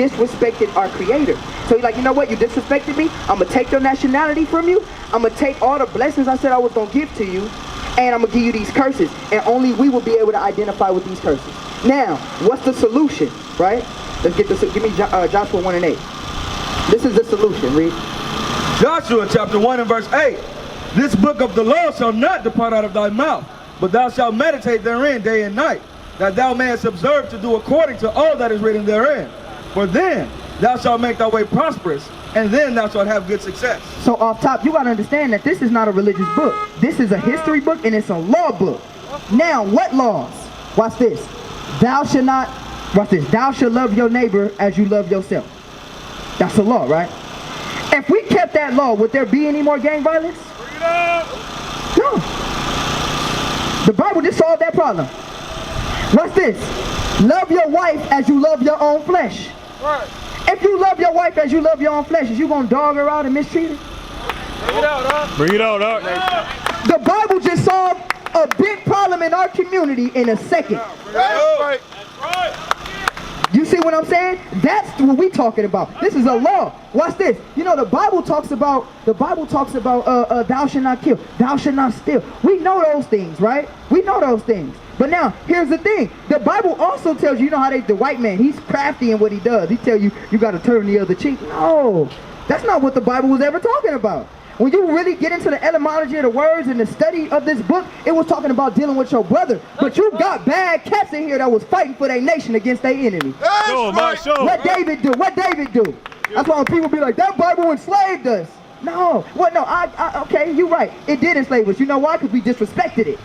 disrespected our creator. So he's like, you know what, you disrespected me, I'm gonna take your nationality from you, I'm gonna take all the blessings I said I was gonna give to you, and I'm gonna give you these curses, and only we will be able to identify with these curses. Now, what's the solution, right? Let's get this. Give me Joshua 1 and 8. This is the solution. Read. Joshua chapter 1 and verse 8. This book of the law shall not depart out of thy mouth, but thou shalt meditate therein day and night, that thou mayest observe to do according to all that is written therein. For then thou shalt make thy way prosperous, and then thou shalt have good success. So off top, you got to understand that this is not a religious book. This is a history book, and it's a law book. Now, what laws? Watch this. Thou shalt not, watch this. Thou shalt love your neighbor as you love yourself. That's the law, right? If we kept that law, would there be any more gang violence? No. The Bible just solved that problem. What's this? Love your wife as you love your own flesh. Right. If you love your wife as you love your own flesh, is you gonna dog her out and mistreat her? Bring it out, huh? Bring it out, huh? The Bible just solved a big problem in our community in a second. That's right. You see what I'm saying? That's what we talking about. This is a law. Watch this. You know, the Bible talks about thou shalt not kill, thou shalt not steal. We know those things, right? We know those things. But now, here's the thing. The Bible also tells you know how the white man, he's crafty in what he does. He tell you, you got to turn the other cheek. No, that's not what the Bible was ever talking about. When you really get into the etymology of the words and the study of this book, it was talking about dealing with your brother. But you got bad cats in here that was fighting for their nation against their enemy. Show, man, show. What David do? What David do? That's why when people be like, that Bible enslaved us. No, what? No, okay, you're right. It did enslave us. You know why? Because we disrespected it.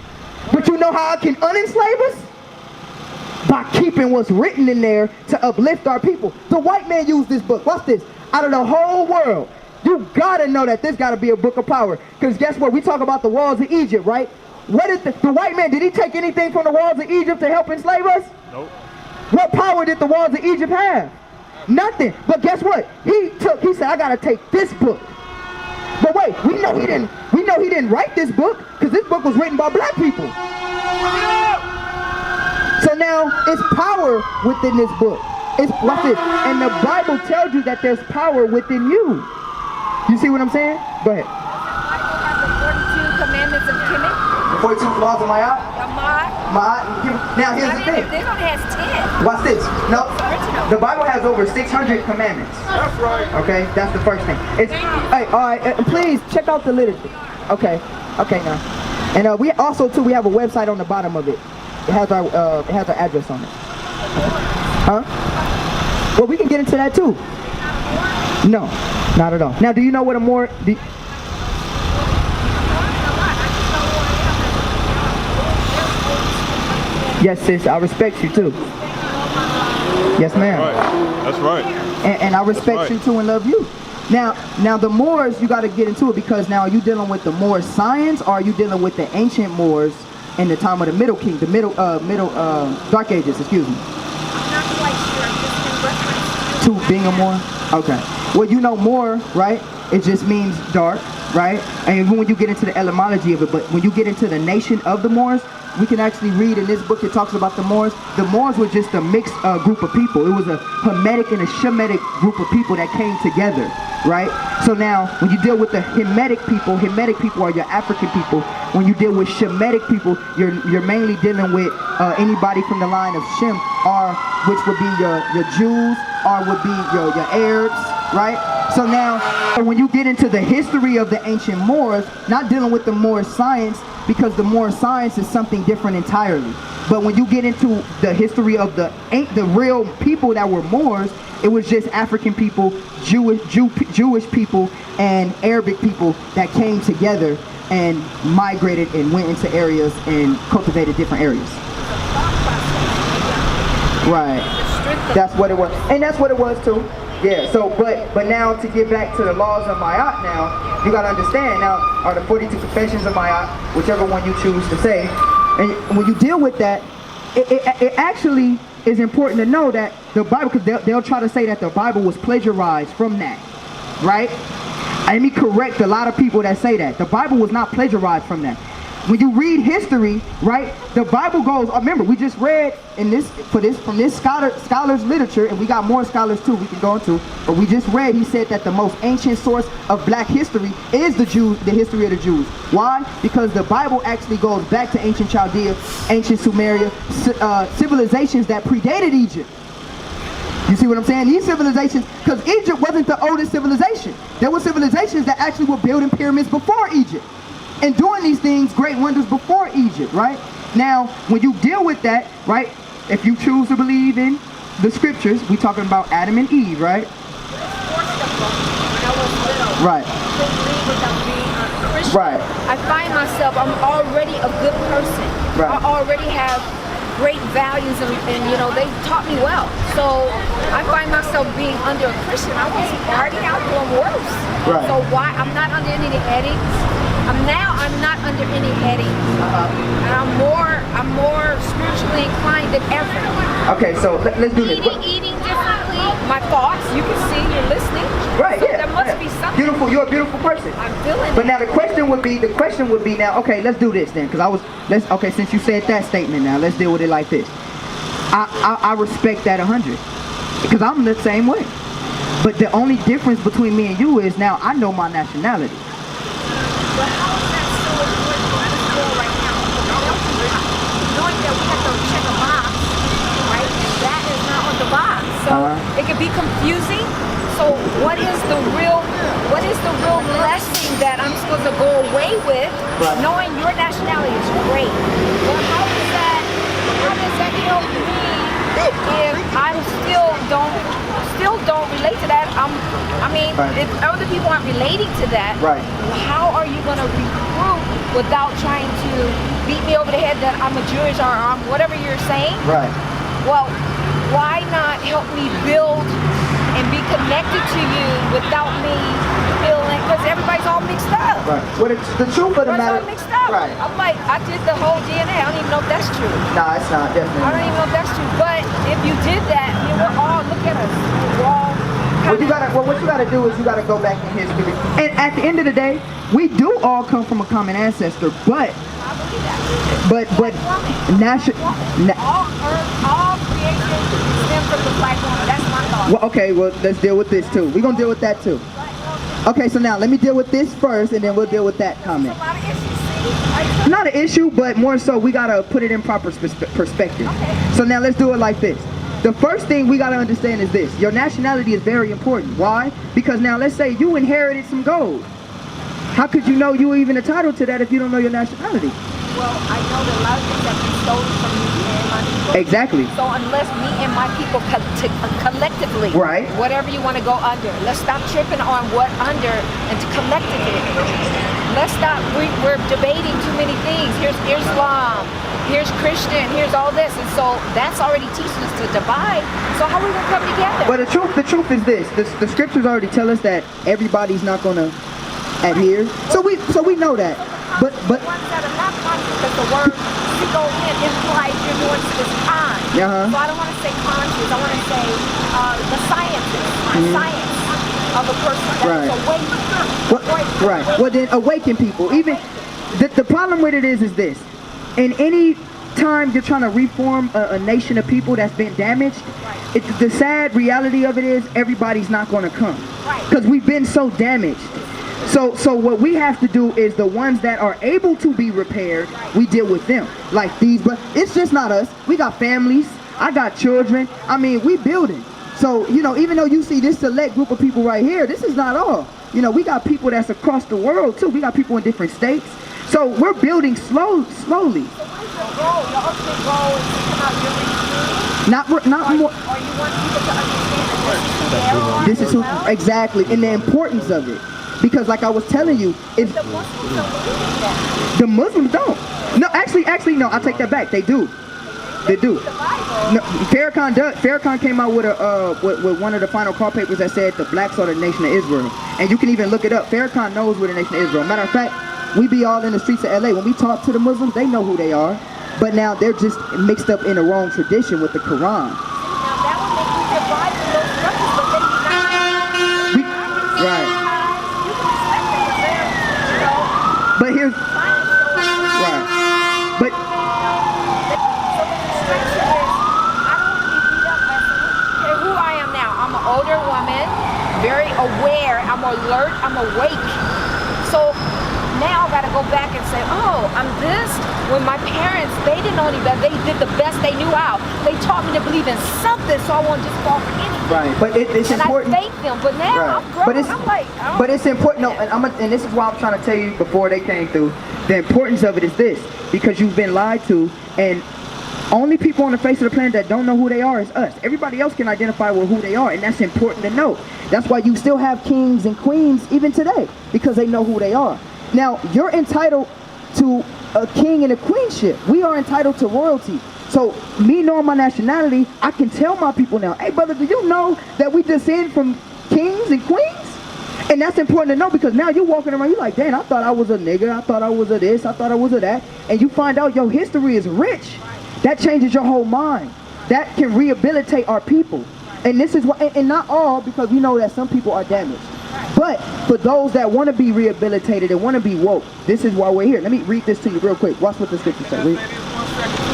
But you know how it can unenslave us? By keeping what's written in there to uplift our people. The white man used this book. Watch this. Out of the whole world. You gotta know that this gotta be a book of power. Because guess what? We talk about the walls of Egypt, right? What is the white man, did he take anything from the walls of Egypt to help enslave us? Nope. What power did the walls of Egypt have? Nothing. But guess what? He said, I gotta take this book. But wait, we know he didn't write this book, because this book was written by black people. So now it's power within this book. Watch this. And the Bible tells you that there's power within you. You see what I'm saying? Go ahead. The 42 commandments of Hemetic. The 42 laws of Ma'at? Ma'at. Now here's the thing. This one has 10. Watch this. No, the Bible has over 600 commandments. That's right. Okay, that's the first thing. Hey, all right, please check out the literature. Okay now. And we also too, we have a website on the bottom of it. It has our address on it. Huh? Well, we can get into that too. No, not at all. Now, do you know what a more? Yes, sis, I respect you too. Yes, ma'am. That's right. And I respect you too and love you. Now the Moors, you got to get into it, because now are you dealing with the Moor science, or are you dealing with the ancient Moors in the time of the Middle Dark Ages? Excuse me. I'm not quite sure. I'm just in reference To being a Moor. Okay. Well, you know, Moor, right? It just means dark, right? And even when you get into the etymology of it, but when you get into the nation of the Moors, we can actually read in this book, it talks about the Moors. The Moors were just a mixed group of people. It was a Hemetic and a Shemitic group of people that came together, right? So now, when you deal with the Hemetic people are your African people. When you deal with Shemitic people, you're mainly dealing with anybody from the line of Shem, which would be your Jews, or would be your Arabs, right? So now, when you get into the history of the ancient Moors, not dealing with the Moor science, because the Moor science is something different entirely. But when you get into the history of the real people that were Moors, it was just African people, Jewish people, and Arabic people that came together and migrated and went into areas and cultivated different areas. Right. That's what it was. And that's what it was too. Yeah, so, but now to get back to the laws of Ma'at now, you gotta understand now, are the 42 confessions of Ma'at, whichever one you choose to say. And when you deal with that, it actually is important to know that the Bible, because they'll try to say that the Bible was plagiarized from that, right? Let me correct a lot of people that say that. The Bible was not plagiarized from that. when you read history, right, the Bible goes, remember, we just read in this, from this scholar's literature, and we got more scholars too we can go into, but we just read, he said that the most ancient source of black history is the Jews, the history of the Jews. Why? Because the Bible actually goes back to ancient Chaldea, ancient Sumeria, civilizations that predated Egypt. You see what I'm saying? These civilizations, because Egypt wasn't the oldest civilization. There were civilizations that actually were building pyramids before Egypt and doing these things, great wonders before Egypt, right? Now, when you deal with that, right, if you choose to believe in the scriptures, we talking about Adam and Eve, right? Right. Right. I find myself, I'm already a good person. Right. I already have great values and you know, they taught me well. So I find myself being under a Christian. I was already out doing worse. Right. So why? I'm not under any headings. I'm not under any headings. And I'm more spiritually inclined than ever. Okay, so let's do this. Eating differently. My thoughts, you can see, you're listening. Right, So yeah. there must be something. Beautiful, you're a beautiful person. I'm feeling But it. now the question would be now, okay, let's do this then, because okay, since you said that statement now, let's deal with it like this. I respect that 100, because I'm the same way. But the only difference between me and you is now I know my nationality. But how is that so important for us to feel right now? Knowing that we have to check a box, right? And that is not on the box. So it can be confusing. So what is the real blessing that I'm supposed to go away with, knowing your nationality is great? But how does that help me if I still don't relate to that? If other people aren't relating to that, how are you going to recruit without trying to beat me over the head that I'm a Jewish or I'm whatever you're saying? Right. Well, why not help me build and be connected to you without me feeling, because everybody's all mixed up. Right. Well, the truth of the matter. Everybody's all mixed up. Right. I'm like, I did the whole DNA. I don't even know if that's true. Nah, it's not, definitely. I don't even know if that's true. But if you did that, we're all, look at us. We're all What you gotta do is you gotta go back in history. And at the end of the day, we do all come from a common ancestor, but national. All creation stem from the black woman. That's my thought. Well, okay, well, let's deal with this too. We're gonna deal with that too. Okay, so now let me deal with this first, and then we'll deal with that comment. A lot of issues, see? Not an issue, but more so we gotta put it in proper perspective. Okay. So now let's do it like this. The first thing we gotta understand is this: your nationality is very important. Why? Because now let's say you inherited some gold. How could you know you were even entitled to that if you don't know your nationality? Well, I know that a lot of things have been stolen from me and my people. Exactly. So unless me and my people collectively, whatever you want to go under, let's stop tripping on what under and to collectively. Let's stop, we're debating too many things. Here's Islam, here's Christian, here's all this. And so that's already teaching us to divide. So how are we going to come together? Well, the truth is this. The scriptures already tell us that everybody's not going to adhere. So we know that. But the ones that are not conscious, because the word to go in implies you're doing this con. So I don't want to say conscious. I want to say the science of a person that is awake. Well, then awaken people. Even the problem with it is this: in any time you're trying to reform a nation of people that's been damaged, the sad reality of it is everybody's not going to come because we've been so damaged. So what we have to do is the ones that are able to be repaired, we deal with them. Like these, but it's just not us. We got families. I got children. I mean, we building. So, even though you see this select group of people right here, this is not all. We got people that's across the world too. We got people in different states. So we're building slowly. So what is your goal? Your ultimate goal is to come out your Not more. Or you want people to understand that this is who they are? Exactly, and the importance of it. Because like I was telling you, it's the Muslims don't believe in that. The Muslims don't. No, actually, no. I take that back. They do. They do. No, Farrakhan came out with one of the final call papers that said the blacks are the nation of Israel, and you can even look it up. Farrakhan knows we're the nation of Israel. Matter of fact, we be all in the streets of LA. When we talk to the Muslims, they know who they are, but now they're just mixed up in the wrong tradition with the Quran. Now that would make you divide in those structures, but then you got Right. you can respect them, but they're, But here's right. very aware, I'm alert, I'm awake. So now I gotta go back and say, oh, I'm this. When my parents, they didn't know any better. They did the best they knew how. They taught me to believe in something, so I won't just fall for anything. Right, but it's and important. I thank them, but now I'm grown. I'm like, but it's important. No, and this is why I'm trying to tell you before they came through. The importance of it is this, because you've been lied to, and only people on the face of the planet that don't know who they are is us. Everybody else can identify with who they are, and that's important to know. That's why you still have kings and queens even today, because they know who they are. Now, you're entitled to a king and a queenship. We are entitled to royalty. So, me knowing my nationality, I can tell my people now, hey brother, do you know that we descend from kings and queens? And that's important to know, because now you're walking around, you're like, dang, I thought I was a nigga, I thought I was a this, I thought I was a that. And you find out your history is rich. That changes your whole mind. That can rehabilitate our people. And this is what, and not all, because we know that some people are damaged. But for those that want to be rehabilitated and want to be woke, this is why we're here. Let me read this to you real quick. Watch what the scripture says.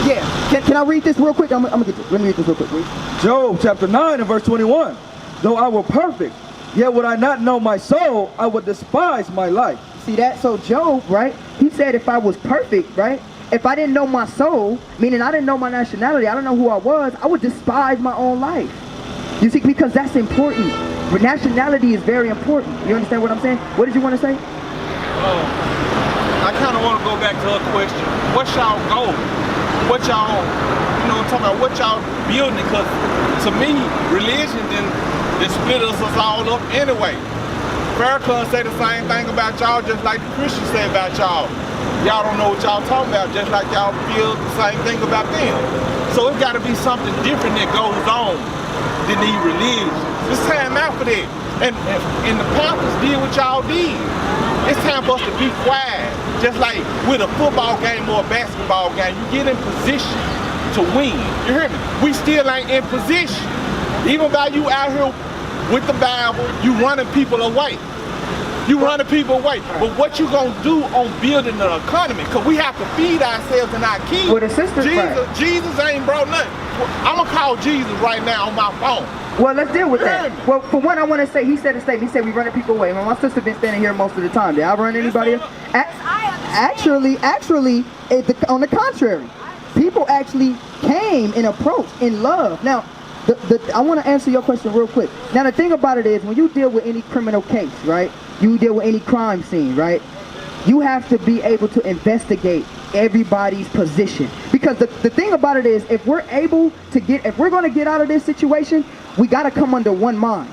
Yeah. Can I read this real quick? I'm gonna get this. Let me read this real quick. Read. Job chapter 9 and verse 21. Though I were perfect, yet would I not know my soul, I would despise my life. See that? So Job, right? He said if I was perfect, right? If I didn't know my soul, meaning I didn't know my nationality, I don't know who I was, I would despise my own life. You see, because that's important. But nationality is very important. You understand what I'm saying? What did you want to say? I kind of want to go back to her question. What's y'all goal? What y'all, talking about what y'all building? Because to me, religion then split us all up anyway. Farrakhan say the same thing about y'all, just like the Christians say about y'all. Y'all don't know what y'all talking about, just like y'all feel the same thing about them. So it's got to be something different that goes on than these religions. It's time out for that. And the Panthers did what y'all did. It's time for us to be quiet. Just like with a football game or a basketball game, you get in position to win. You hear me? We still ain't in position. Even by you out here with the Bible, you running people away. You running people away. But what you gonna do on building the economy? Because we have to feed ourselves and our kids. Well, the sisters Jesus ain't brought nothing. I'm gonna call Jesus right now on my phone. Well, let's deal with that. Well, for one, I want to say, he said a statement. He said we running people away. My sister been standing here most of the time. Did I run anybody? Actually, on the contrary, people actually came and approached in love. Now, I want to answer your question real quick. Now, the thing about it is, when you deal with any criminal case, right? You deal with any crime scene, right? You have to be able to investigate everybody's position, because the thing about it is, if we're going to get out of this situation, we got to come under one mind.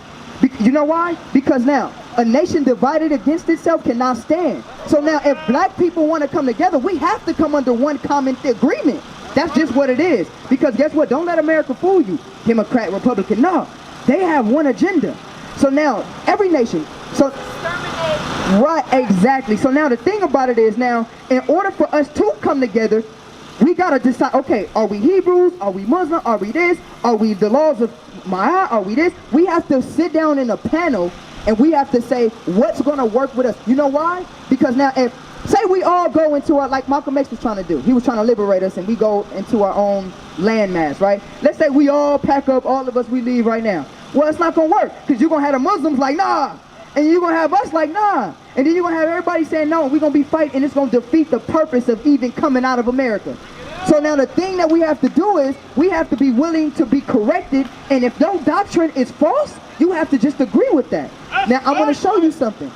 You know why? Because now a nation divided against itself cannot stand. So now if black people want to come together, we have to come under one common agreement. That's just what it is. Because guess what? Don't let America fool you. Democrat, Republican, no, they have one agenda. So now every nation, right, exactly. So now the thing about it is, now in order for us to come together, we got to decide, okay, are we Hebrews? Are we Muslim? Are we this? Are we the laws of Maya? Are we this? We have to sit down in a panel and we have to say what's going to work with us. You know why? Because now if, say we all go into our, like Malcolm X was trying to do. He was trying to liberate us and we go into our own landmass, right? Let's say we all pack up, all of us, we leave right now. Well, it's not going to work, because you're going to have the Muslims like, nah. And you're going to have us like, nah. And then you're going to have everybody saying, no, we're going to be fighting, and it's going to defeat the purpose of even coming out of America. So now the thing that we have to do is, we have to be willing to be corrected, and if no doctrine is false, you have to just agree with that. Now, I'm going to show you something.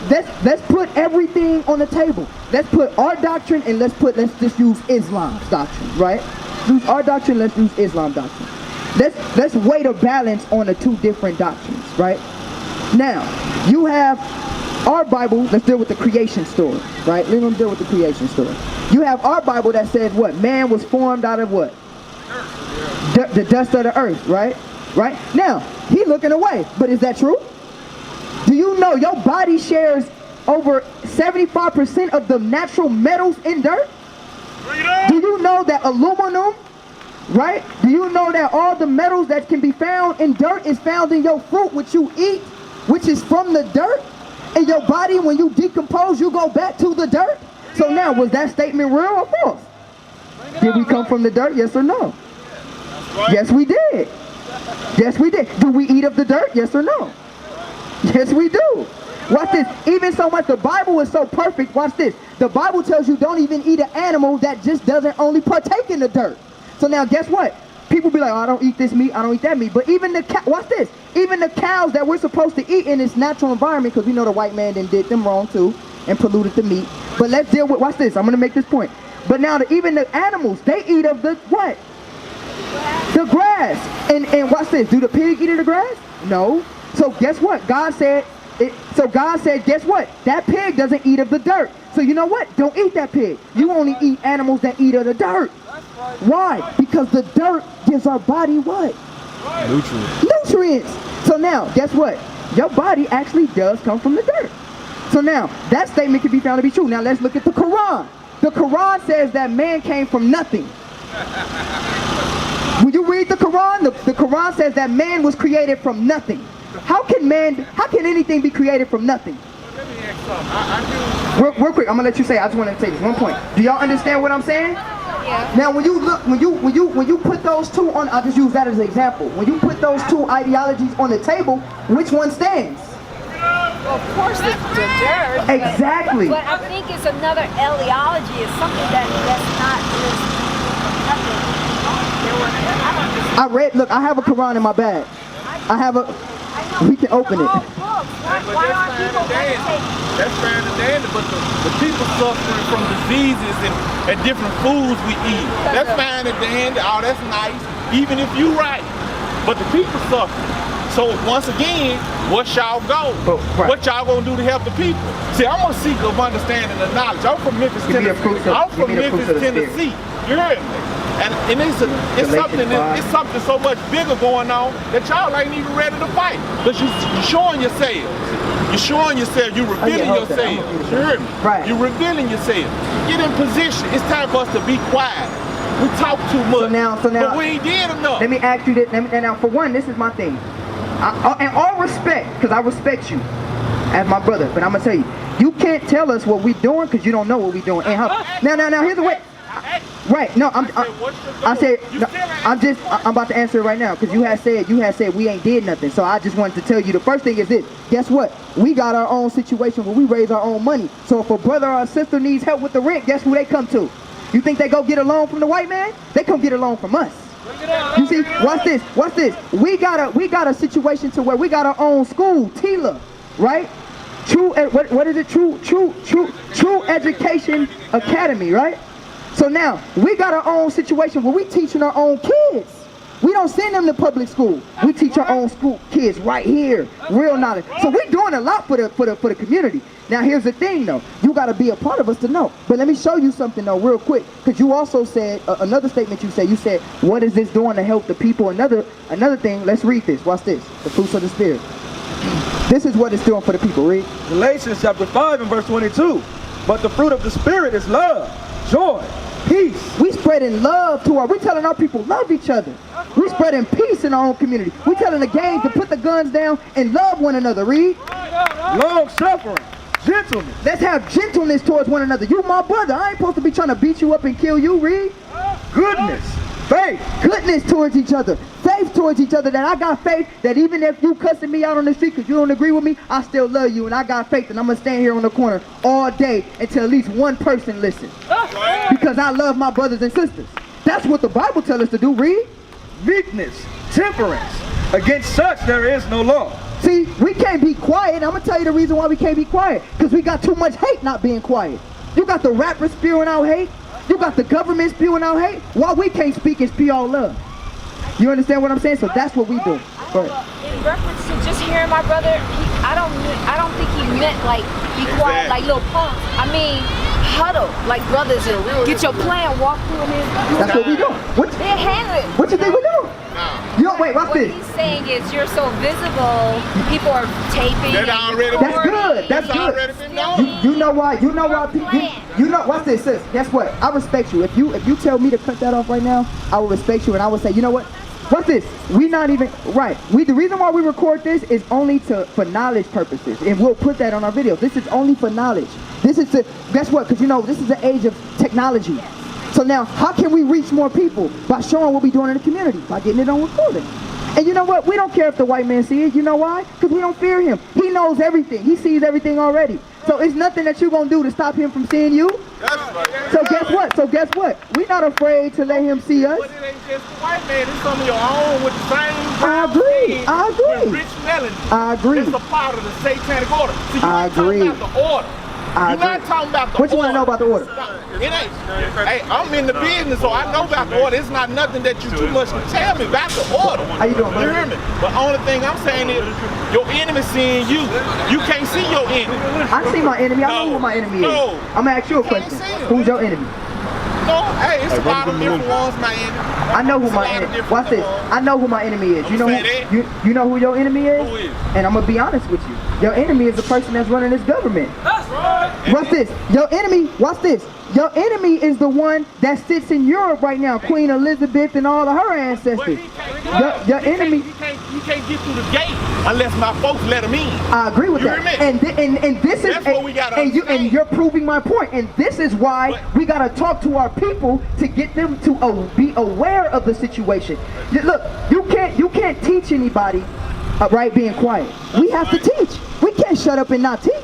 Let's put everything on the table. Let's put our doctrine, and let's just use Islam's doctrine, right? Use our doctrine, let's use Islam's doctrine. Let's weigh the balance on the two different doctrines, right? Now, you have our Bible. Let's deal with the creation story, right? We're gonna deal with the creation story. You have our Bible that says what? Man was formed out of what? The dust of the earth, right? Right? Now, he looking away, but is that true? Do you know your body shares over 75% of the natural metals in dirt? Do you know that aluminum, right? Do you know that all the metals that can be found in dirt is found in your fruit, which you eat, which is from the dirt? And your body, when you decompose, you go back to the dirt? So now, was that statement real or false? Did we come from the dirt, yes or no? Yes, we did. Yes, we did. Do we eat of the dirt, yes or no? Yes, we do. Watch this. Even so much, the Bible is so perfect. Watch this. The Bible tells you don't even eat an animal that just doesn't only partake in the dirt. So now, guess what? People be like, oh, I don't eat this meat, I don't eat that meat. But even watch this. Even the cows that we're supposed to eat in this natural environment, because we know the white man then did them wrong too and polluted the meat. But let's deal with, watch this. I'm going to make this point. But now, even the animals, they eat of the what? The grass. And watch this. Do the pig eat of the grass? No. So guess what? God said, guess what? That pig doesn't eat of the dirt. So you know what? Don't eat that pig. You only eat animals that eat of the dirt. Why? Because the dirt gives our body what? Nutrients. So now, guess what? Your body actually does come from the dirt. So now, that statement can be found to be true. Now let's look at the Quran. The Quran says that man came from nothing. When you read the Quran, the Quran says that man was created from nothing. How can anything be created from nothing? Real quick, I'm gonna let you say. I just want to say this one point. Do y'all understand what I'm saying? Yeah. Now, when you put those two on, I'll just use that as an example. When you put those two ideologies on the table, which one stands? Well, of course, it's the dirt. Exactly. But I think it's another ideology. It's something that's not just nothing. I read. Look, I have a Quran in my bag. We can open it. Why aren't people meditating? That's fair to dandy, but the people suffering from diseases and different foods we eat. That's fine and dandy. Oh, that's nice. Even if you right. But the people suffering. So once again, what y'all go? Right. What y'all gonna do to help the people? See, I'm a seeker of understanding and knowledge. I'm from Memphis, Tennessee. You heard me? And it's something so much bigger going on that y'all ain't even ready to fight. Because you're showing yourselves. You're showing yourself. You're revealing yourself. You heard me? Right. You're revealing yourself. Get in position. It's time for us to be quiet. We talk too much. So now, but we ain't did enough. Let me ask you this. Now, for one, this is my thing. In all respect, because I respect you as my brother, but I'm gonna tell you, you can't tell us what we doing because you don't know what we doing. And now, here's the way. Right? No, I'm about to answer it right now because you had said we ain't did nothing. So I just wanted to tell you the first thing is this. Guess what? We got our own situation where we raise our own money. So if a brother or a sister needs help with the rent, guess who they come to? You think they go get a loan from the white man? They come get a loan from us. You see, watch this. We got a situation to where we got our own school, TILA, right? What is it? True Education Academy, right? So now we got our own situation where we teaching our own kids. We don't send them to public school. We teach our own school kids right here, real knowledge. So we're doing a lot for the community. Now here's the thing though, you got to be a part of us to know. But let me show you something though, real quick, because you also said another statement. You said, what is this doing to help the people? Another thing. Let's read this. Watch this. The fruits of the spirit. This is what it's doing for the people. Read. Galatians chapter 5 and verse 22. But the fruit of the spirit is love, joy, peace. We spreading love we telling our people love each other. We spreading peace in our own community. We telling the gang to put the guns down and love one another. Read. Long suffering, gentleness. Let's have gentleness towards one another. You my brother. I ain't supposed to be trying to beat you up and kill you. Read. Goodness, faith. Goodness towards each other. Faith towards each other. That I got faith that even if you cussing me out on the street because you don't agree with me, I still love you. And I got faith and I'm going to stand here on the corner all day until at least one person listens. Because I love my brothers and sisters. That's what the Bible tells us to do. Read. Meekness, temperance. Against such there is no law. See, we can't be quiet. I'm going to tell you the reason why we can't be quiet. Because we got too much hate not being quiet. You got the rappers spewing out hate. You got the government spewing out hate. Why we can't speak and spew all love? You understand what I'm saying? So that's what we do. In reference to just hearing my brother, I don't think he meant like be quiet like little punks. I mean, huddle like brothers and get your plan, walk through him. That's what we do. They're handling. What you think we do? Wait, watch this. What he's saying is you're so visible, people are taping. That's good. That's good. You know why? Watch this, sis. Guess what? I respect you. If you tell me to cut that off right now, I will respect you and I will say, you know what? Watch this. We not even right. The reason why we record this is only for knowledge purposes, and we'll put that on our videos. This is only for knowledge. This is guess what? Because this is the age of technology. So now, how can we reach more people? By showing what we're doing in the community, by getting it on recording. And you know what? We don't care if the white man sees it. You know why? Because we don't fear him. He knows everything. He sees everything already. So it's nothing that you're going to do to stop him from seeing you. So guess what? We're not afraid to let him see us. But it ain't just the white man. It's some of your own with the same brown agree. skin I agree. with rich melanin. I agree. It's a part of the satanic order. So you I ain't talking agree. about the order. You're not talking about the order. What you want to know about the order? It ain't. Hey, I'm in the business, so I know about the order. It's not nothing that you too much can tell me about the order. How you doing, You brother? hear me? But only thing I'm saying is, your enemy seeing you. You can't see your enemy. I see my enemy. I know who my enemy is. No. I'm going to ask you a Can't question. see him. Who's your enemy? No, hey, it's a lot of different ones, my enemy. I know who It's a my lot of enemy. different Watch this. ones. I know who my enemy is. You know Say that. who? You know who your enemy is? Who is? And I'm gonna be honest with you. Your enemy is the person that's running this government. That's right. Watch this. Your enemy. Watch this. Your enemy is the one that sits in Europe right now, Queen Elizabeth and all of her ancestors. Your enemy. He can't get through the gate unless my folks let him in. I agree with You that. hear me? And this is That's what we gotta and understand. you're proving my point. And this is why we gotta talk to our people to get them to be aware of the situation. Look, you can't teach anybody right being quiet. We have to teach. We can't shut up and not teach.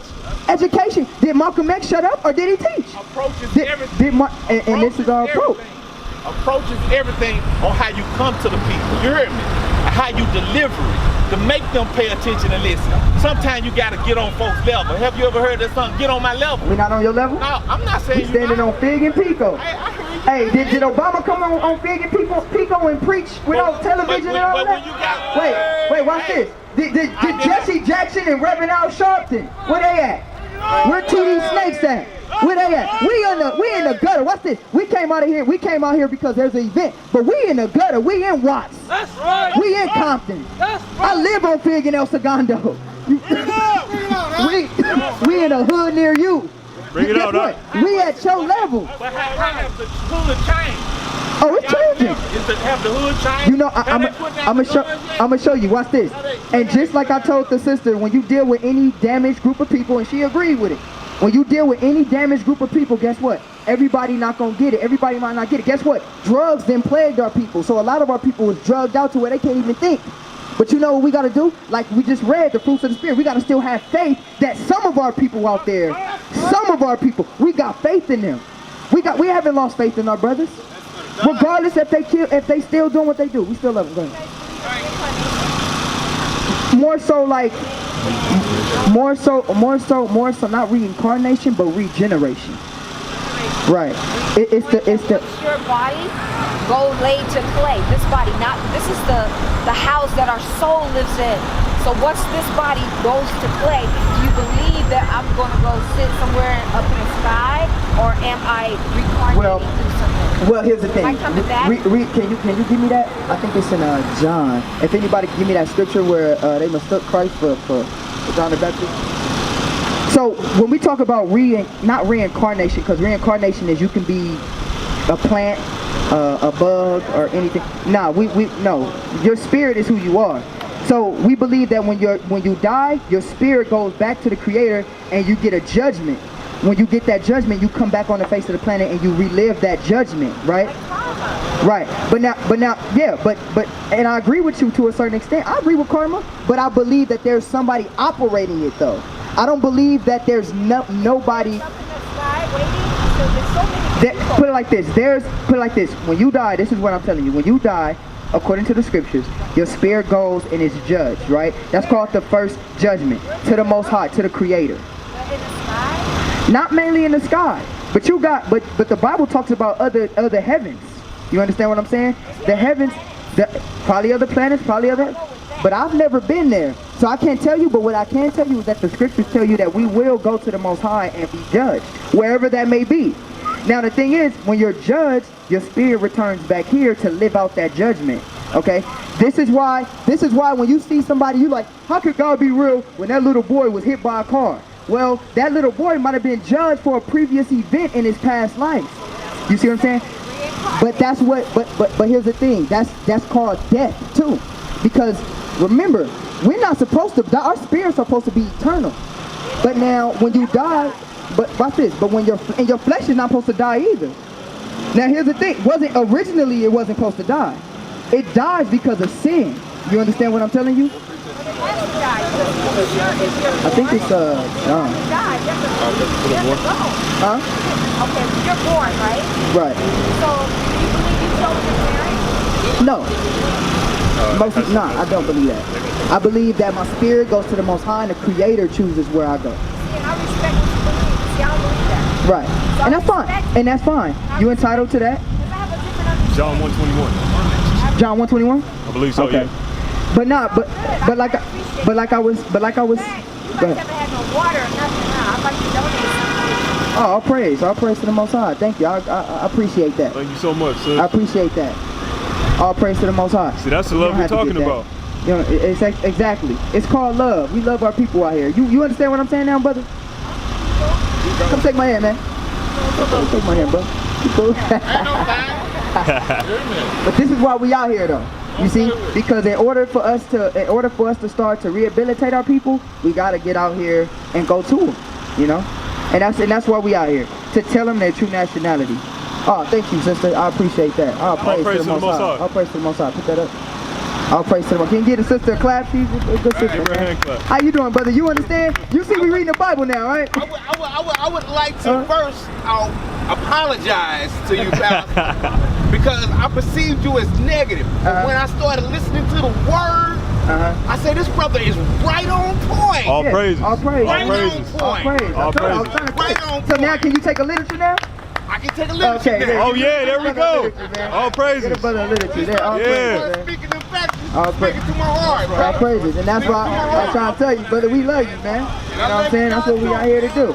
Education. Did Malcolm X shut up or did he teach? Approaches everything. And this is our approach. Approaches everything on how you come to the people. You hear me? How you deliver it to make them pay attention and listen. Sometimes you gotta get on folks' level. Have you ever heard that song? Get on my level. We not on your level? No, I'm not saying We standing on Fig and Pico. Hey, did Obama come on Fig and Pico and preach without television and all that? Wait, watch this. Did Jesse Jackson and Reverend Al Sharpton, where they at? Where TD Snakes at? Where they at? We in the gutter. Watch this. We came out here because there's an event. But we in the gutter. We in Watts. That's right. We in Compton. That's I live on Fig and El Segundo. we in a hood near you. Bring it out, Guess what? We at your level. But how have the hood changed? Oh, it's changing. Have the hood changed? You know, I'm gonna show you. Watch this. And just like I told the sister, when you deal with any damaged group of people, and she agreed with it. When you deal with any damaged group of people, guess what? Everybody not gonna get it. Everybody might not get it. Guess what? Drugs then plagued our people. So a lot of our people was drugged out to where they can't even think. But you know what we gotta do? Like we just read, the fruits of the spirit. We gotta still have faith that some of our people out there, we got faith in them. We haven't lost faith in our brothers. Regardless if they still doing what they do, we still love them. Go ahead. More so, not reincarnation, but regeneration. Right. It's the Your body go laid to clay. This body, this is the house that our soul lives in. So once this body goes to clay, do you believe that I'm going to go sit somewhere up in the sky, or am I reincarnating through something? Well, here's the thing. Am I coming back? Can you give me that? I think it's in John. If anybody can give me that scripture where they mistook Christ for John the Baptist. So when we talk about not reincarnation, because reincarnation is you can be a plant, a bug, or anything. No, your spirit is who you are. So we believe that when you die, your spirit goes back to the Creator, and you get a judgment. When you get that judgment, you come back on the face of the planet and you relive that judgment, right? Right. But I agree with you to a certain extent. I agree with karma, but I believe that there's somebody operating it though. I don't believe that there's nobody. Put it like this. When you die, this is what I'm telling you. When you die, according to the scriptures, your spirit goes and is judged, right? That's called the first judgment to the Most High, to the Creator. Not mainly in the sky, but the Bible talks about other heavens. You understand what I'm saying? The heavens, probably other planets, but I've never been there, so I can't tell you. But what I can tell you is that the scriptures tell you that we will go to the Most High and be judged, wherever that may be. Now the thing is, when you're judged, your spirit returns back here to live out that judgment. Okay? This is why when you see somebody, you like, how could God be real when that little boy was hit by a car? Well, that little boy might have been judged for a previous event in his past life. You see what I'm saying? But that's what. But here's the thing. That's called death too, because remember, we're not supposed to die. Our spirit's supposed to be eternal. But now, when you die, but watch this. But when your flesh is not supposed to die either. Now here's the thing. It wasn't supposed to die. It dies because of sin. You understand what I'm telling you? I think it's John. Huh? Okay, you're born, right? Right. So, you believe you chose your parents? No. I don't believe that. I believe that my spirit goes to the Most High and the Creator chooses where I go. See, and I respect what you believe. See, I don't believe that. Right. So And that's fine. And that's fine. You entitled to that? Because I have a different understanding. John 1:21. John 1:21? I believe so. Okay. Yeah. But like I was. You Go guys ahead. haven't had no water or nothing, huh? I'd like to donate something. Oh, all praise to the Most High. Thank you. I appreciate that. Thank you so much, sir. I appreciate that. All praise to the Most High. See, that's the You love don't we're have to talking get that. about. You know, exactly. It's called love. We love our people out here. You understand what I'm saying now, brother? Come take my hand, man. Come take my hand, bro. You cool? But this is why we out here, though. You see, because in order for us to start to rehabilitate our people, we gotta get out here and go to them. You know, and that's why we out here, to tell them their true nationality. Oh, thank you, sister. I appreciate that. All praise to the Most High. All praise to the Most High. Put that up. All praise to the Most High. Can you get a sister a clap? She's a good sister, man. Hand clap. How you doing, brother? You understand? You see me reading the Bible now, right? I would like to first apologize to you, Pastor, because I perceived you as negative. But when I started listening to the word, I said this brother is right on point. All praises. All praise. Right praises. on All point. praise. All I told you, I was praises. trying to Right tell you. on So now, point. can you take a literature now? I can take a literature Okay, now. Oh yeah, there we go. All praises. Get a brother a literature. There, all Yeah. praises, man. Speaking in fact, All speaking to my heart, bro. All praises, and that's why I'm trying to tell you, brother, we love you, man. You know what I'm saying? That's what we out here to do.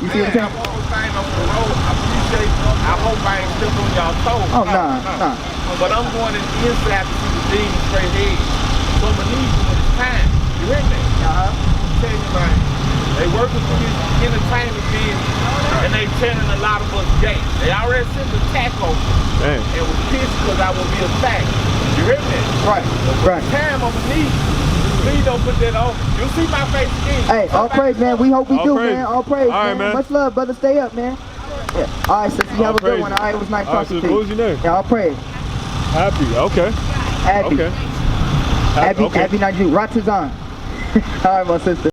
You see what I'm saying? I hope I ain't stepping on y'all toes. Oh, nah. But I'm going in the inside to see the demons straight ahead. So I'm going to need you when it's time. You hear me? Tell you, man. They working for this entertainment business, and they telling a lot of us gay. They already sent the attack over Damn. and was pissed because I will be attacked. You hear me? Right. Time on my knees. Please don't put that on. You'll see my face again. Hey, all praise, man. We hope we All do, praise. man. All praise, All right, man. Much love, brother. Stay up, man. Yeah. All right, sister. You have a good praise. one. All right, it was nice All right, talking so to you. what was your name? Yeah, all praise. Happy. Okay. Abby. Okay. Abby, Okay. Abby Naju. Ratazan. All right, my sister.